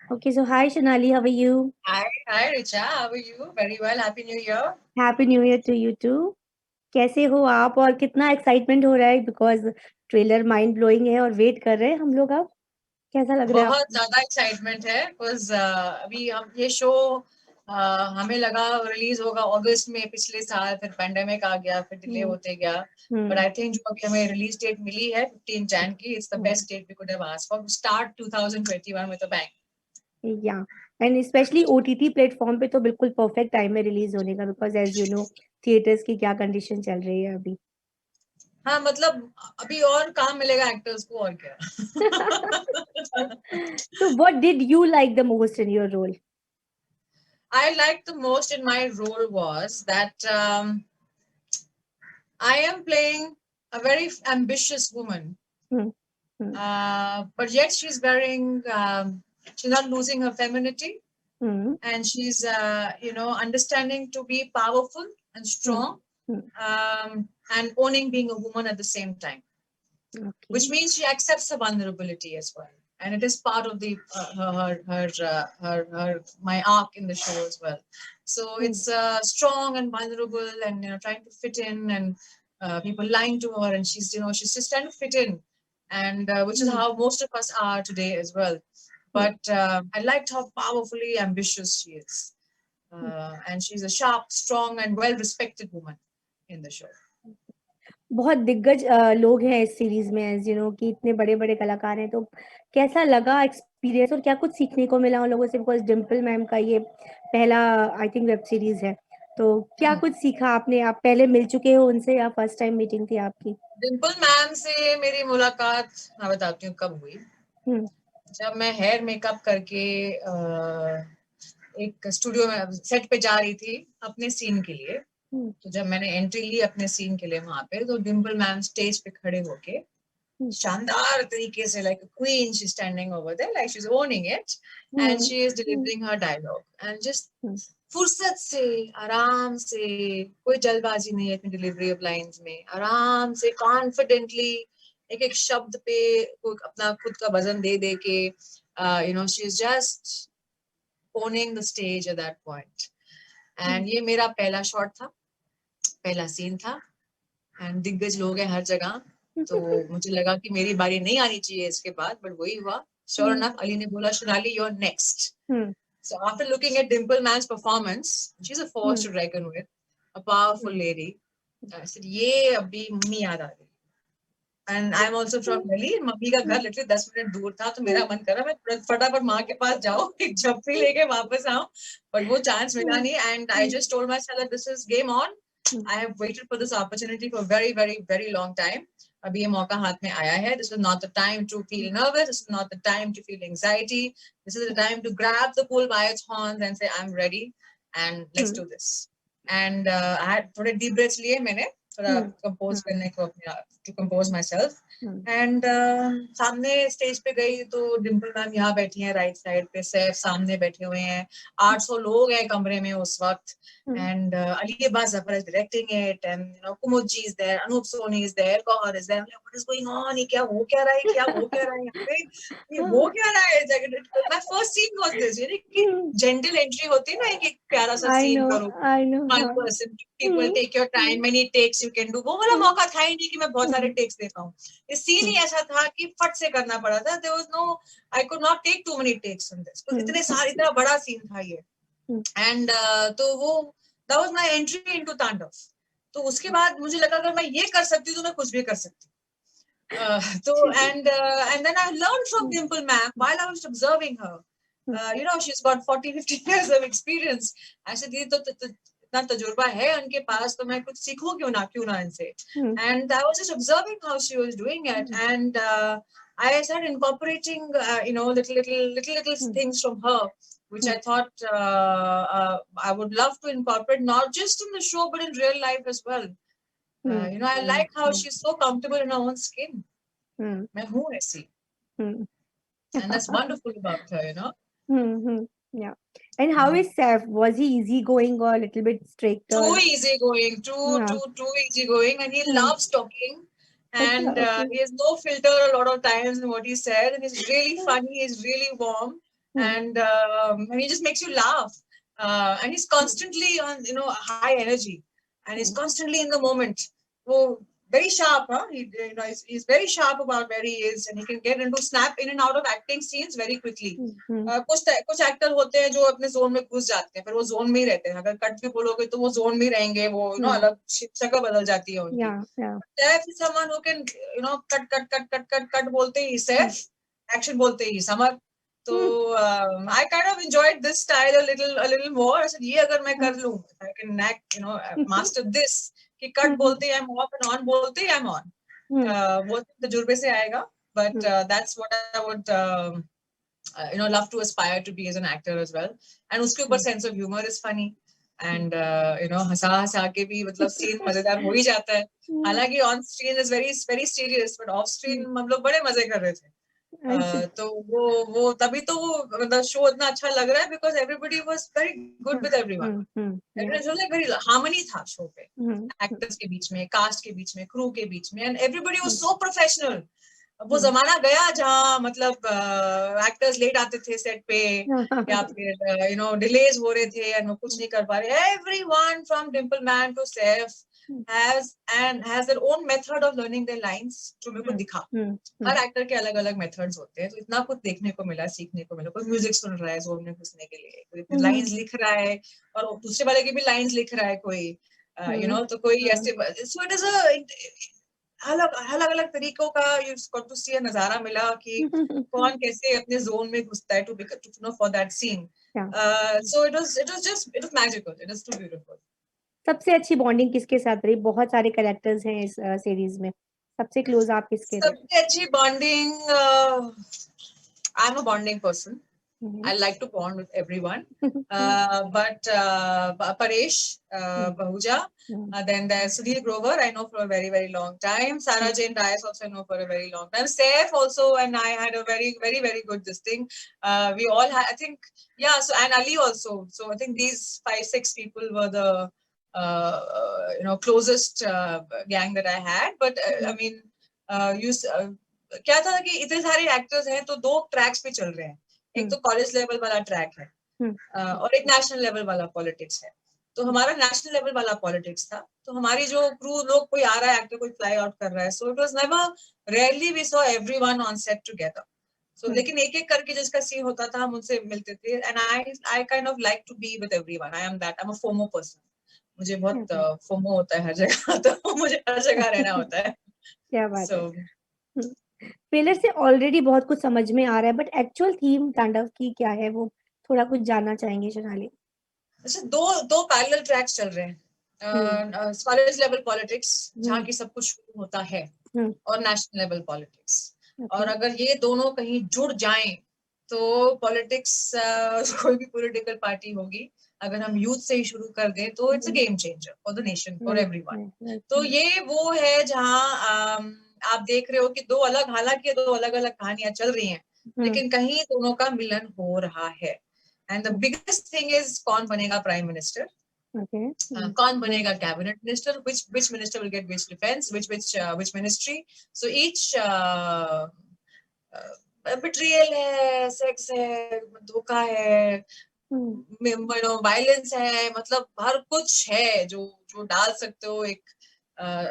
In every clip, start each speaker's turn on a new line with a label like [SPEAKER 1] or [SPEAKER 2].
[SPEAKER 1] Okay, so hi Shanali, how are you?
[SPEAKER 2] Hi, Richa. How are you? Very well. Happy New Year.
[SPEAKER 1] Happy new year to you too. कैसे हो आप और कितना excitement हो रहा है बिकॉज ट्रेलर माइंड ब्लोइंग है और वेट कर रहे हैं हम लोग अब। कैसा लग रहा है
[SPEAKER 2] बहुत
[SPEAKER 1] आपको?
[SPEAKER 2] ज्यादा एक्साइटमेंट है बिकॉज अभी हम ये शो हमें लगा रिलीज होगा अगस्त में पिछले साल, फिर पेंडेमिक आ गया, फिर डिले
[SPEAKER 1] हम्म
[SPEAKER 2] होते गया। बट
[SPEAKER 1] हम्म
[SPEAKER 2] आई थिंक जो अभी हमें रिलीज डेट मिली है 15 जैन की, it's the
[SPEAKER 1] hmm
[SPEAKER 2] best date we could have asked for, start 2021 with a bang.
[SPEAKER 1] या एंड स्पेशली ओटीटी प्लेटफॉर्म पे तो बिल्कुल परफेक्ट टाइम में रिलीज होने का because as you know theatres की क्या कंडीशन चल रही है अभी।
[SPEAKER 2] हाँ मतलब अभी और काम मिलेगा एक्टर्स को और क्या।
[SPEAKER 1] So what did you like the most in your role?
[SPEAKER 2] I liked the most in my role was that I am playing a very ambitious woman,
[SPEAKER 1] Hmm. Hmm.
[SPEAKER 2] but yet she's wearing, she's not losing her femininity,
[SPEAKER 1] Hmm.
[SPEAKER 2] and she's, understanding to be powerful and
[SPEAKER 1] Hmm.
[SPEAKER 2] strong,
[SPEAKER 1] Hmm.
[SPEAKER 2] and owning being a woman at the same time, which
[SPEAKER 1] Okay.
[SPEAKER 2] means she accepts her vulnerability as well. And it is part of the her my arc in the show as well. So
[SPEAKER 1] Hmm.
[SPEAKER 2] it's strong and vulnerable, and trying to fit in, and people lying to her, and she's just trying to fit in, and which is
[SPEAKER 1] Hmm.
[SPEAKER 2] how most of us are today as well.
[SPEAKER 1] Hmm.
[SPEAKER 2] But I liked how powerfully ambitious she is, and she's a sharp, strong, and well respected woman in the show.
[SPEAKER 1] बहुत दिग्गज लोग हैं इस series में as you no कि इतने बड़े बड़े कलाकार हैं तो कैसा लगा एक्सपीरियंस और क्या कुछ सीखने को मिला उन लोगों से बिकॉज डिम्पल मैम का ये पहला आई थिंक वेब सीरीज है तो क्या
[SPEAKER 2] Hmm.
[SPEAKER 1] कुछ सीखा आपने आप पहले मिल चुके हो उनसे या फर्स्ट टाइम मीटिंग थी आपकी?
[SPEAKER 2] डिम्पल मैम से मेरी मुलाकात मैं बताती हूँ कब हुई।
[SPEAKER 1] हम्म
[SPEAKER 2] जब मैं हेयर मेकअप करके एक स्टूडियो में सेट पे जा रही थी अपने सीन के लिए,
[SPEAKER 1] हम्म
[SPEAKER 2] तो जब मैंने एंट्री ली अपने सीन के लिए वहां पे, तो डिम्पल मैम स्टेज पे खड़े होके
[SPEAKER 1] हम्म
[SPEAKER 2] शानदार तरीके से, like queen, she standing over there, like she is owning it, and
[SPEAKER 1] hmm
[SPEAKER 2] she is
[SPEAKER 1] hmm
[SPEAKER 2] delivering her dialogue, and just
[SPEAKER 1] hmm
[SPEAKER 2] फुर्सत से, आराम से, कोई जल्दबाजी नहीं है अपनी डिलीवरी ऑफ लाइंस में, आराम से कॉन्फिडेंटली एक एक शब्द पे कोई अपना खुद का वजन दे दे के, she is just owning the stage at that point.
[SPEAKER 1] Hmm
[SPEAKER 2] and ये मेरा पहला शॉट था, पहला सीन था, एंड दिग्गज लोग हैं हर जगह, तो मुझे लगा कि मेरी बारी नहीं आनी चाहिए इसके बाद, बट वही हुआ। श्योर
[SPEAKER 1] हम्म
[SPEAKER 2] अनफ अली ने बोला, Sonali you are next.
[SPEAKER 1] Hmm
[SPEAKER 2] So after looking at Dimple Man's performance, she's a force
[SPEAKER 1] hmm
[SPEAKER 2] to reckon with, a powerful lady. I said, "ये अभी मम्मी याद आ गई." And I'm also from Delhi. Mummy का घर literally 10 minute दूर था, तो मेरा मन करा मैं फटाफट माँ के पास जाऊँ, एक झप्पी लेके वापस आऊँ, बट वो चांस मिला नहीं। And I just told myself that this is game on. I have waited for this opportunity for a very, very, very long time. अभी ये मौका हाथ में आया है. This is not the time to feel nervous. This is not the time to feel anxiety. This is the time to grab the bull by its horns and say, I'm ready and let's do this. And I had थोड़े deep breaths लिए मैंने, थोड़ा compose करने को अपने, to compose myself. And सामने stage पे गई तो डिम्पल मैम यहाँ बैठी हैं राइट साइड पे, सैफ सामने बैठे हुए हैं, 800 लोग हैं कमरे में उस वक्त, and Ali Abbas Zafar is directing it, and Kumud ji is there, Anup Soni is there, Kauhar is there. I'm like, what is going on? ये क्या हो क्या रहा है, क्या हो क्या रहा है यहाँ पे, ये हो क्या रहा है? My first scene was this, यानी कि gentle entry होती है ना, एक प्यारा सा
[SPEAKER 1] आई
[SPEAKER 2] scene
[SPEAKER 1] नो
[SPEAKER 2] करो,
[SPEAKER 1] आई नो
[SPEAKER 2] one
[SPEAKER 1] हाँ
[SPEAKER 2] person, people take your time, many takes you can do, वो वाला मौका था ही नहीं कि मैं बहुत सारे takes दे पाऊँ। ये scene ही ऐसा था कि फट से करना पड़ा था, there was no, I could not take too many takes on this, तो इतने सारे, इतना बड़ा scene था ये। एंड तो वो that was my entry into तांडव। तो उसके बाद मुझे लगा अगर मैं ये कर सकती हूँ तो मैं कुछ भी कर सकती हूँ। तो and then I learned from Dimple ma'am while I was observing her. She's got 40-50 years of experience. I said ये तो इतना तजुर्बा है उनके पास, तो मैं कुछ सीखूं क्यों ना इनसे। And I was just observing how she was doing it, and I started incorporating little things from her, which I thought I would love to incorporate, not just in the show but in real life as well. I like how she's so comfortable in her own skin. मैं हूँ ऐसी, and that's wonderful about her.
[SPEAKER 1] Yeah. And how is Seth? Was he easygoing or a little bit strict
[SPEAKER 2] Too
[SPEAKER 1] or?
[SPEAKER 2] easygoing,
[SPEAKER 1] Yeah.
[SPEAKER 2] too easygoing, and he loves talking,
[SPEAKER 1] अच्छा
[SPEAKER 2] and
[SPEAKER 1] okay.
[SPEAKER 2] he has no filter a lot of times in what he said, and he's really funny, he's really warm, and he just makes you laugh, and he's constantly on, you know, high energy, and he's constantly in the moment. Oh, very sharp, huh? You know, he's very sharp about where he is, and he can get into snap in and out of acting scenes very quickly. कुछ actor होते हैं जो अपने zone में घुस जाते हैं, फिर वो जोन में ही रहते हैं, अगर कट भी बोलोगे तो वो जोन में ही रहेंगे, वो यू नो अलग शक्ल बदल जाती है उनकी. Saif is someone who can you know cut cut cut cut cut cut बोलते ही सैफ, एक्शन बोलते ही समर. तो I kind of enjoyed this style a little more. I said ये अगर मैं कर लूं, I can act, you know, master this, कि cut बोलते ही I'm off and on बोलते ही I'm on. वो तजुर्बे से आएगा, but that's what I would you know love to aspire to be as an actor as well. And उसके ऊपर sense of humor is funny, and you know हंसा हंसा के भी मतलब सीन मजेदार हो ही जाता है. हालांकि on screen is very very serious, but off screen हम लोग बड़े मजे कर रहे थे. तो वो तभी तो वो मतलब शो इतना अच्छा लग रहा है, because everybody was very good with everyone. Everyone was like very harmony था शो पे, एक्टर्स के बीच में, कास्ट के बीच में, क्रू के बीच में, and everybody was so professional. वो जमाना गया जहाँ मतलब एक्टर्स लेट आते थे सेट पे, या फिर यू नो डिलेज हो रहे थे और वो कुछ नहीं कर पा रहे. Everyone from Dimple Man to Saif has their own method of learning their lines, जो मेरे को दिखा. हर एक्टर के अलग अलग मेथड्स होते हैं, तो इतना कुछ देखने को मिला, सीखने को मिला. कोई म्यूजिक सुन रहा है जोन में घुसने के लिए, कोई लाइंस लिख रहा है और दूसरे वाले की भी लाइंस लिख रहा है कोई, यू नो. तो कोई ऐसे, सो इट इज अलग अलग तरीकों का यू गॉट टू सी अ नजारा मिला कि कौन कैसे अपने जोन में घुसता है to know for that scene. So it was magical, it was too beautiful.
[SPEAKER 1] सबसे अच्छी बॉन्डिंग किसके साथ रही? बहुत सारे कैरेक्टर्स हैं इस सीरीज में, सबसे क्लोज आप किसके थे?
[SPEAKER 2] सबसे अच्छी bonding, I am a bonding person. I like to bond with everyone, but Paresh, Bahuja, then there's Sudhir Grover, I know for a very very long time. Sarah Jane Dias also I know for a very long time. Saif also and I had a very very very good this thing. We all had, I think, yeah. So and Ali also. So I think these 5-6 people were the you know closest gang that I had. But I mean, क्या था कि इतने सारे actors हैं तो दो tracks पे चल रहे हैं. एक तो कॉलेज लेवल वाला ट्रैक है, और एक नेशनल लेवल वाला पॉलिटिक्स है. तो हमारा नेशनल लेवल वाला पॉलिटिक्स था, तो हमारी जो क्रू लोग, कोई आ रहा है एक्टर, कोई फ्लाई आउट कर रहा है, so it was never rarely we saw everyone on set together. So लेकिन एक एक करके जिसका सीन होता था हम उनसे मिलते थे. And I kind of like to be with everyone. I am a FOMO person. मुझे बहुत फोमो होता है हर जगह, तो मुझे हर जगह रहना होता है.
[SPEAKER 1] क्या बात है. ट्रेलर से ऑलरेडी बहुत कुछ समझ में आ रहा है, बट एक्चुअल थीम तांडव की क्या है वो थोड़ा कुछ जानना चाहेंगे सोनाली.
[SPEAKER 2] अच्छा, दो पैरेलल ट्रैक्स चल रहे हैं. कॉलेज लेवल पॉलिटिक्स जहाँ की सब कुछ शुरू होता है, और नेशनल लेवल पॉलिटिक्स. और अगर ये दोनों कहीं जुड़ जाएं तो पॉलिटिक्स, कोई भी पॉलिटिकल पार्टी होगी, अगर हम यूथ से ही शुरू कर दें तो it's a game changer for the nation, for everyone. तो ये वो है जहाँ आप देख रहे हो कि दो अलग, हालांकि दो अलग अलग कहानियां चल रही हैं, लेकिन कहीं दोनों का मिलन हो रहा है. And the biggest thing is कौन बनेगा प्राइम मिनिस्टर, कौन बनेगा cabinet minister, which minister will get which defense, which ministry. So each betrayal है, सेक्स है, धोखा है, वायलेंस है, मतलब हर कुछ है जो डाल सकते हो एक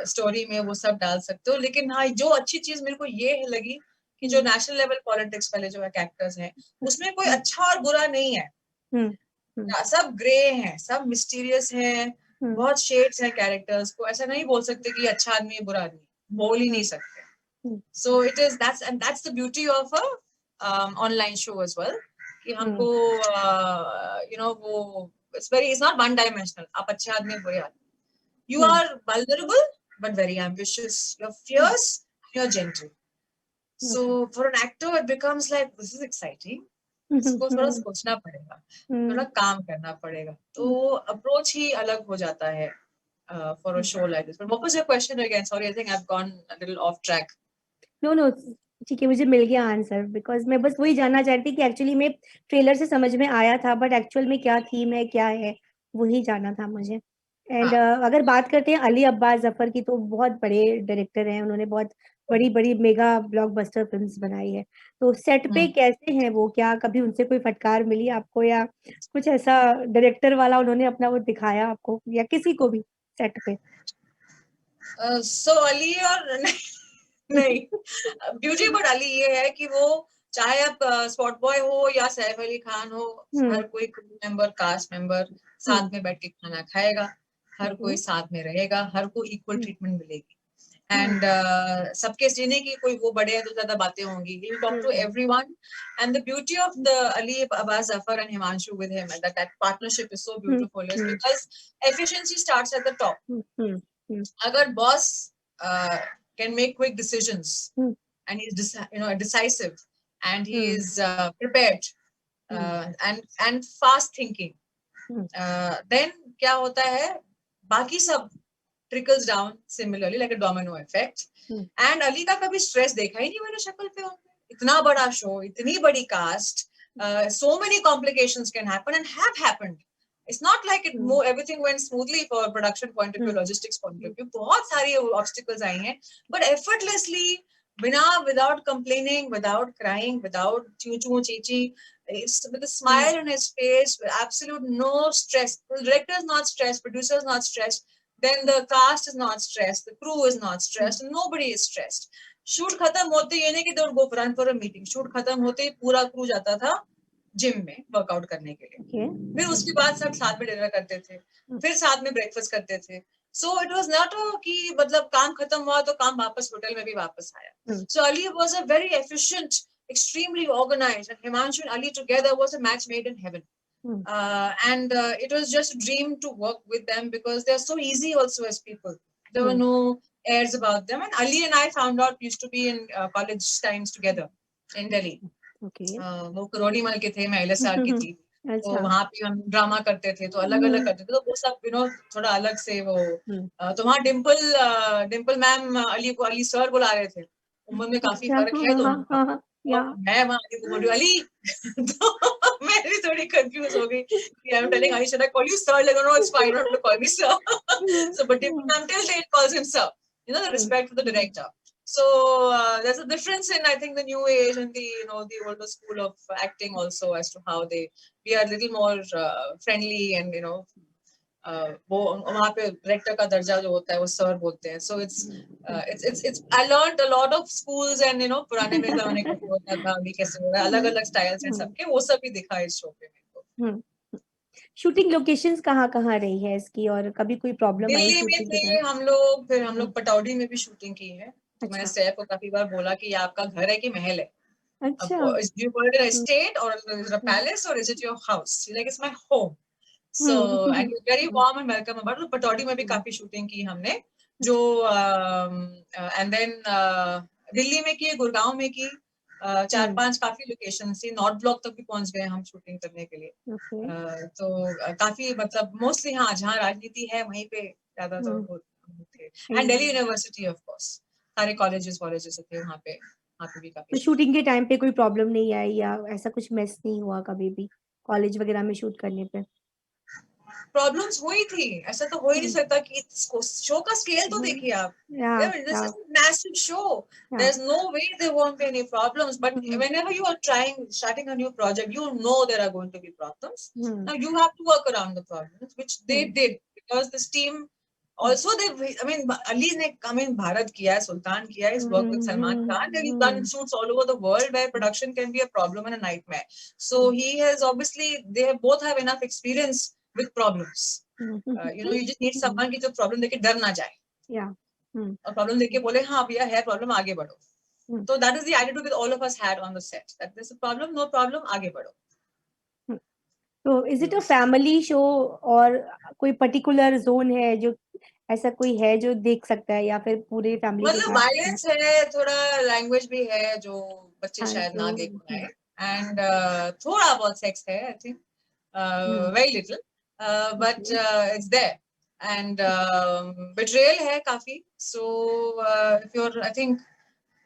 [SPEAKER 2] स्टोरी में, वो सब डाल सकते हो. लेकिन हाँ, जो अच्छी चीज मेरे को ये लगी कि जो नेशनल लेवल पॉलिटिक्स वाले जो एक्टर्स हैं, उसमें कोई अच्छा और बुरा नहीं है. सब ग्रे हैं, सब मिस्टीरियस हैं, बहुत शेड्स हैं कैरेक्टर्स को. ऐसा नहीं बोल सकते कि अच्छा आदमी है बुरा आदमी, बोल ही नहीं सकते. So it is that's the beauty of a online show as well, कि हमको यू नो वो इट्स नॉट वन डायमेंशनल. आप अच्छे आदमी बुरे आदमी, you are vulnerable but very ambitious, you're fierce, you're gentle. So for an actor it becomes like this is exciting. इसको थोड़ा सोचना पड़ेगा, थोड़ा काम करना पड़ेगा, तो अप्रोच ही अलग हो जाता है for a show like this. But what was your question again? Sorry, I think I've gone a little off track.
[SPEAKER 1] No, ठीक है, मुझे मिल गया आंसर. बिकॉज मैं बस वही जानना चाहती थी कि एक्चुअली में ट्रेलर से समझ में आया था, बट एक्चुअल में क्या थीम है, क्या है, वही जानना था मुझे. एंड अगर बात करते हैं अली अब्बास जफर की, तो बहुत बड़े डायरेक्टर हैं, उन्होंने बहुत बड़ी बड़ी मेगा ब्लॉकबस्टर फिल्म्स बनाई है। तो सेट पे कैसे हैं वो? क्या कभी उनसे कोई फटकार मिली आपको, या कुछ ऐसा डायरेक्टर वाला उन्होंने अपना वो दिखाया आपको, या किसी को भी सेट पे?
[SPEAKER 2] सो अली और नहीं, ब्यूटी बट अली ये है कि वो चाहे आप स्पॉट बॉय हो या सैफ अली खान हो,
[SPEAKER 1] हम्म।
[SPEAKER 2] हर कोई क्रू मेंबर, कास्ट मेंबर साथ में बैठ के खाना खाएगा, हर
[SPEAKER 1] ओके।
[SPEAKER 2] कोई साथ में रहेगा, हर को इक्वल
[SPEAKER 1] हम्म।
[SPEAKER 2] ट्रीटमेंट मिलेगी।
[SPEAKER 1] हम्म।
[SPEAKER 2] एंड सबके जीने की कोई वो बड़े हैं तो ज्यादा बातें होंगी, he will talk to
[SPEAKER 1] hmm.
[SPEAKER 2] everyone. And the beauty of the Ali Abbas Zafar and Himanshu with him, and that partnership is so
[SPEAKER 1] hmm.
[SPEAKER 2] beautiful, is
[SPEAKER 1] hmm.
[SPEAKER 2] because efficiency starts at the top.
[SPEAKER 1] हम्म। हम्म।
[SPEAKER 2] अगर boss can make quick decisions
[SPEAKER 1] hmm.
[SPEAKER 2] and he's decisive and he
[SPEAKER 1] hmm.
[SPEAKER 2] is prepared
[SPEAKER 1] hmm.
[SPEAKER 2] and fast thinking,
[SPEAKER 1] hmm.
[SPEAKER 2] then क्या होता है, बाकी सब trickles down similarly like a domino effect.
[SPEAKER 1] Hmm.
[SPEAKER 2] And Ali का कभी stress देखा ही नहीं मैंने शक्ल पे उनके, इतना बड़ा शो, इतनी बड़ी cast, so many complications can happen and have happened. It's not like everything went smoothly for production point of view, logistics point of view. बहुत सारी obstacles आई हैं, but effortlessly, without complaining, without crying, without choo choo chee chee, with a smile on his face, with absolute no stress. The director is not stressed, producer is not stressed, then the cast is not stressed, the crew is not stressed, and nobody is stressed. Shoot खत्म होते ये नहीं कि they go run for a meeting, shoot खत्म होते ही पूरा crew जाता था जिम में वर्कआउट करने के लिए,
[SPEAKER 1] ओके।
[SPEAKER 2] फिर उसके बाद सब साथ में डिनर करते थे, फिर साथ में ब्रेकफास्ट करते थे. सो इट वाज नॉट कि मतलब काम खत्म हुआ तो काम वापस होटल में भी वापस आया. So Ali was a very efficient, extremely organized, and Himanshu and Ali together was a match made in heaven. And it was just a dream to work with them because they're so easy also as people. There were no airs about them. And Ali and I found out, used to be in college times together in Delhi.
[SPEAKER 1] Okay.
[SPEAKER 2] वो करोड़ी मल के थे, मैं LSR की थी, तो
[SPEAKER 1] अच्छा।
[SPEAKER 2] वहां पे हम ड्रामा करते थे, तो अलग अलग करते थे, तो वो सब थोड़ा अलग से वो. तो वहाँ डिम्पल मैम अली को अली सर बुला रहे थे, उम्र में काफी
[SPEAKER 1] अच्छा।
[SPEAKER 2] फर्क है
[SPEAKER 1] हाँ
[SPEAKER 2] दोनों का.
[SPEAKER 1] हाँ हाँ
[SPEAKER 2] तो
[SPEAKER 1] या।
[SPEAKER 2] मैं वहां अली को बोल रही हूँ, अली तो मैं भी थोड़ी कंफ्यूज हो गई कि I am telling Ali should I call you sir, like, no, it's fine, you don't have to call me sir. So but Dimple ma'am till date calls him sir, the respect for the director. So there's a difference in, I think, the new age and the the older school of acting also, as to how they be a little more friendly, and वो वहाँ पे director का दर्जा जो होता है वो sir बोलते हैं. So it's I learned a lot of schools, and पुराने मेरे जमाने कैसे होता था, अभी कैसे हो रहा है, अलग अलग स्टाइल्स हैं सबके, वो सब भी दिखा इस शो पे मेरे को.
[SPEAKER 1] शूटिंग लोकेशंस कहाँ कहाँ रही है इसकी, और कभी कोई प्रॉब्लम आई
[SPEAKER 2] दिल्ली में
[SPEAKER 1] शूटिंग के
[SPEAKER 2] थे
[SPEAKER 1] टाइम?
[SPEAKER 2] हम लोग, फिर हम लोग पटौदी में भी शूटिंग की है. तो मैंने
[SPEAKER 1] अच्छा।
[SPEAKER 2] सैफ को काफी बार बोला कि ये आपका घर है कि महल है.
[SPEAKER 1] अच्छा।
[SPEAKER 2] Is you call it an estate or is it a palace or is it your house? She's like, it's my home. So and he's very warm and welcome about. तो पटौदी में भी काफी शूटिंग की हमने, जो एंड देन दिल्ली में की, गुड़गांव में की, 4-5 काफी लोकेशन थी, नॉर्थ ब्लॉक तक भी पहुंच गए हम शूटिंग करने के लिए. तो काफी मतलब मोस्टली हाँ जहाँ राजनीति है वहीं पे ज्यादा तो थे. And Delhi university of course, सारे कॉलेजेस थे वहाँ पे भी काफी.
[SPEAKER 1] तो शूटिंग के टाइम पे कोई प्रॉब्लम नहीं आई, या ऐसा कुछ मिस नहीं हुआ कभी भी कॉलेज वगैरह में शूट करने पे?
[SPEAKER 2] प्रॉब्लम्स हुई थी, ऐसा तो हो ही नहीं सकता कि शो का स्केल तो देखिए आप. This is a massive show. There's no way there won't be any problems. But whenever you are starting a new project, you know there are going to be problems. Now you have to work around the problems, which they did, because this team also Ali ने Bharat किया है, Sultan किया है, he's worked with Salman Khan, and he's done shoots all over the world where production can be a problem and a nightmare. So he has obviously, they both have enough experience with problems. You just need someone की जो problem देखे डर ना जाए, और problem देखे बोले हाँ भैया है problem, आगे बढ़ो. So that is the attitude that all of us had on the set, that there's a problem, no problem, आगे बढ़ो.
[SPEAKER 1] तो is it a family show, और कोई पर्टिकुलर जोन है जो ऐसा कोई है जो देख सकता है, या फिर पूरे फैमिली के
[SPEAKER 2] मतलब
[SPEAKER 1] साथ?
[SPEAKER 2] वायलेंस है, थोड़ा लैंग्वेज भी है जो बच्चे
[SPEAKER 1] हाँ
[SPEAKER 2] शायद ना
[SPEAKER 1] तो
[SPEAKER 2] देख पाए, एंड थोड़ा बहुत सेक्स है, I think very little, but it's there, and betrayal है काफी. So if your I think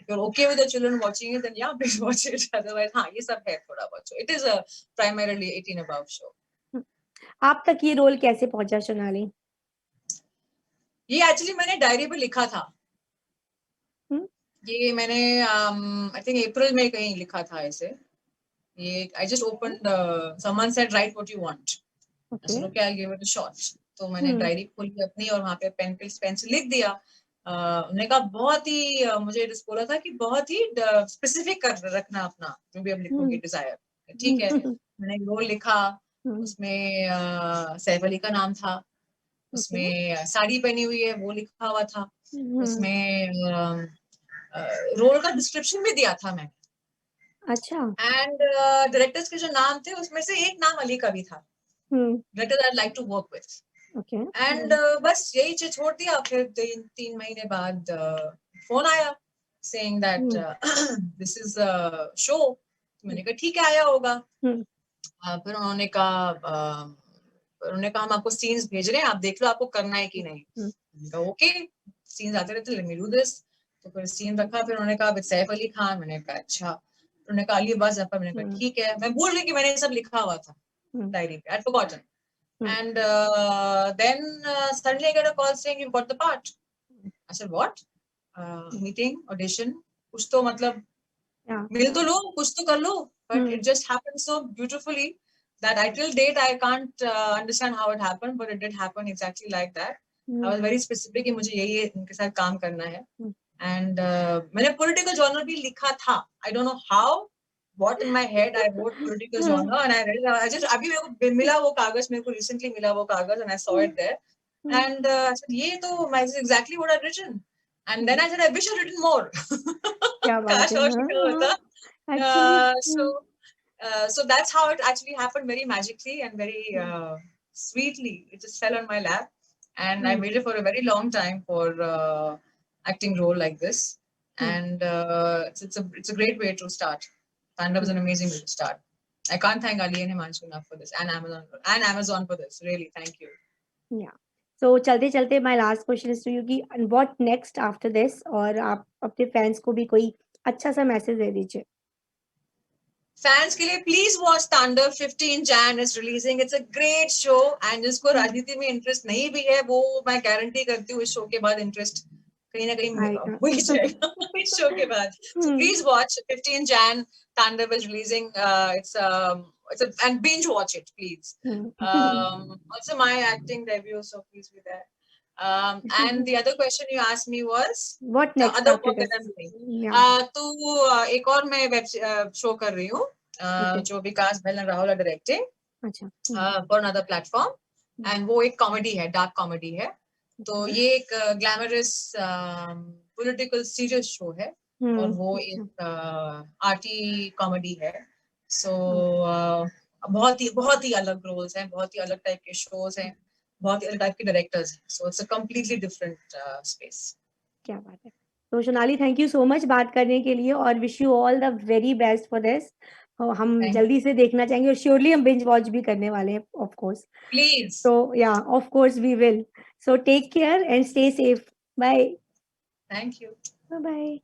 [SPEAKER 2] if you're okay with the children watching it, then yeah, please watch it. Otherwise, हाँ ये सब है थोड़ा बहुत. So it is a primarily 18 above show.
[SPEAKER 1] आप तक ये रोल कैसे पहुंचा सोनाली?
[SPEAKER 2] ये एक्चुअली मैंने डायरी पे लिखा था. ये मैंने आई थिंक अप्रैल में कहीं लिखा था ऐसे। ये I just opened, someone said right what you want,
[SPEAKER 1] okay.
[SPEAKER 2] Okay I give it a shot. तो मैंने डायरी खोली अपनी और वहां पे पेन से लिख दिया। उन्होंने कहा बहुत ही मुझे just बोला था कि बहुत ही स्पेसिफिक कर रखना अपना जो भी अब लिखोगे डिजायर। ठीक है, मैंने एक रोल लिखा, उसमें सैफ अली का नाम था, उसमें साड़ी पहनी हुई है वो लिखा हुआ था, उसमें रोल का डिस्क्रिप्शन भी दिया था मैंने।
[SPEAKER 1] अच्छा।
[SPEAKER 2] एंड डायरेक्टर्स के जो नाम थे उसमें से एक नाम अली का भी था, director I like to work with.
[SPEAKER 1] Okay.
[SPEAKER 2] And बस यही चीज छोड़ दिया। फिर 3 महीने बाद फोन आया saying that this is show. मैंने कहा ठीक है आया होगा। फिर उन्होंने कहा हम आपको सीन्स भेज रहे हैं, आप देख लो आपको करना है कि नहीं। मैंने कहा ओके, सीन्स आते रहते, लेट मी डू दिस। तो फिर सीन रखा, फिर उन्होंने कहा विद सैफ अली खान। मैंने कहा अच्छा। उन्होंने कहा अली अब्बास जफर। मैंने कहा ठीक है। मैं भूल गई कि मैंने सब लिखा हुआ था डायरी पे, आई forgotten. And then suddenly I get a call saying you've got the part. I said what? Meeting, audition, कुछ तो मतलब मिल तो लो, कुछ तो कर लो. But it just happened so beautifully that I till date I can't understand how it happened, but it did happen exactly like that. I was very specific कि मुझे यही इनके साथ काम करना है. And मैंने political genre भी लिखा था. I don't know how. What in my head I wrote political genre and I read it. I just अभी मेरे को मिला वो कागज, मेरे को recently मिला वो कागज and I saw it there. And I said ये तो this is exactly what I've written. And then I said I wish I'd written more.
[SPEAKER 1] क्या बात
[SPEAKER 2] काश
[SPEAKER 1] है।
[SPEAKER 2] और लिखा होता. So that's how it actually happened, very magically and very sweetly. It just fell on my lap, and I waited for a very long time for acting role like this. And it's a great way to start. Tandav is an amazing way to start. I can't thank Ali and Himanshu enough for this, and Amazon for this. Really, thank you.
[SPEAKER 1] Yeah. So चलते चलते my last question is to you कि what next after this, और आप अपने fans को भी कोई अच्छा सा मैसेज दे दीजिए।
[SPEAKER 2] फैंस के लिए प्लीज वॉच तांडव, 15 Jan is releasing. It's a great show, and जिसको राजनीति में इंटरेस्ट नहीं भी है वो मैं गारंटी करती हूँ इस शो के बाद इंटरेस्ट कहीं ना कहीं हो ही जाएगा इस शो के बाद. So please watch 15 Jan. Tandav is releasing. And binge watch it, please. Also my acting debut, so please be there. And the other question you asked me was
[SPEAKER 1] what
[SPEAKER 2] the
[SPEAKER 1] next
[SPEAKER 2] other
[SPEAKER 1] after
[SPEAKER 2] work that
[SPEAKER 1] this?
[SPEAKER 2] I'm doing.
[SPEAKER 1] Yeah.
[SPEAKER 2] तो एक और मैं web show कर रही हूँ जो Vikas Bahl and Rahul are directing for another platform. And वो एक कॉमेडी है, डार्क कॉमेडी है. तो ये एक ग्लैमरस पॉलिटिकल सीरियस शो है और वो एक आर्टी कॉमेडी है. सो बहुत ही अलग रोल्स हैं, बहुत ही अलग टाइप के शोज हैं, बहुत ही अलग टाइप के डायरेक्टर्स हैं. So it's a completely different space.
[SPEAKER 1] क्या बात है. तो Sonali thank you so much बात करने के लिए और wish you all the very best for this. हम जल्दी से देखना चाहेंगे और श्योरली हम बिंज वॉच भी करने वाले हैं ऑफ कोर्स.
[SPEAKER 2] प्लीज.
[SPEAKER 1] तो या of course we will. So take care and stay safe. Bye.
[SPEAKER 2] Thank you.
[SPEAKER 1] Bye.